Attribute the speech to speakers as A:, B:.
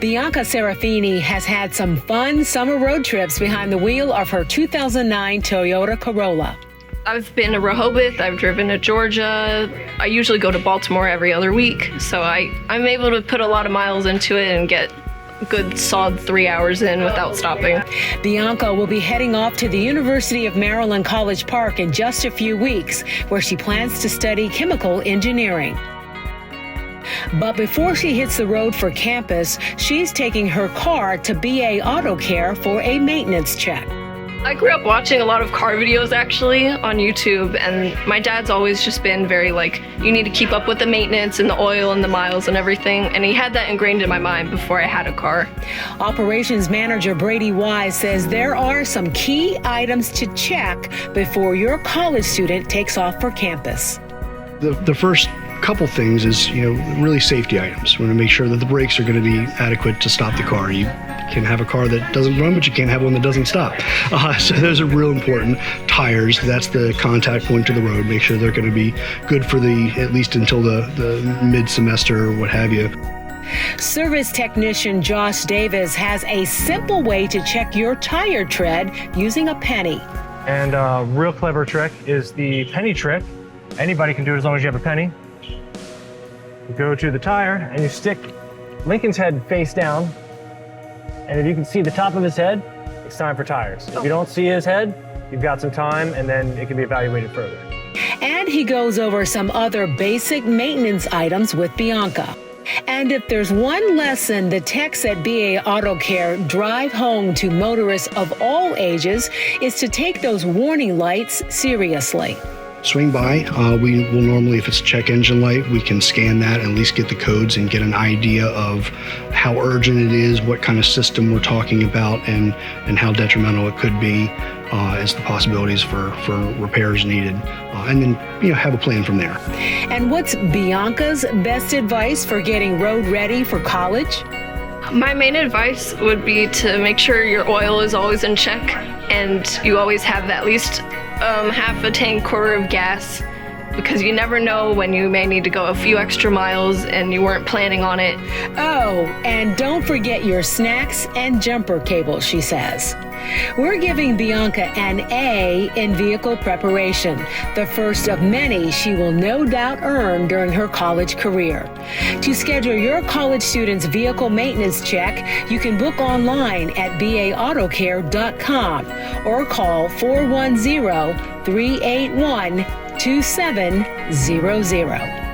A: Bianca Serafini has had some fun summer road trips behind the wheel of her 2009 Toyota Corolla.
B: I've been to Rehoboth, I've driven to Georgia. I usually go to Baltimore every other week, so I'm able to put a lot of miles into it and get a good solid 3 hours in without stopping.
A: Bianca will be heading off to the University of Maryland College Park in just a few weeks, where she plans to study chemical engineering. But before she hits the road for campus, she's taking her car to BA Auto Care for a maintenance check.
B: I grew up watching a lot of car videos actually on YouTube, and my dad's always just been very you need to keep up with the maintenance and the oil and the miles and everything, and he had that ingrained in my mind before I had a car.
A: Operations Manager Brady Wise says there are some key items to check before your college student takes off for campus.
C: The first couple things is, really safety items. We want to make sure that the brakes are going to be adequate to stop the car. You can have a car that doesn't run, but you can't have one that doesn't stop. So those are real important. Tires, that's the contact point to the road. Make sure they're going to be good for at least until the mid-semester or what have you.
A: Service technician Josh Davis has a simple way to check your tire tread using a penny.
D: And a real clever trick is the penny trick. Anybody can do it as long as you have a penny. You go to the tire and you stick Lincoln's head face down. And if you can see the top of his head, it's time for tires. If you don't see his head, you've got some time, and then it can be evaluated further.
A: And he goes over some other basic maintenance items with Bianca. And if there's one lesson the techs at BA Auto Care drive home to motorists of all ages, is to take those warning lights seriously.
C: Swing by. We will normally, if it's a check engine light, we can scan that and at least get the codes and get an idea of how urgent it is, what kind of system we're talking about, and how detrimental it could be as the possibilities for repairs needed. And then, have a plan from there.
A: And what's Bianca's best advice for getting road ready for college?
B: My main advice would be to make sure your oil is always in check and you always have at least half a tank, quarter of gas, because you never know when you may need to go a few extra miles and you weren't planning on it.
A: Oh, and don't forget your snacks and jumper cables, she says. We're giving Bianca an A in vehicle preparation, the first of many she will no doubt earn during her college career. To schedule your college student's vehicle maintenance check, you can book online at baautocare.com or call 410-381-2700.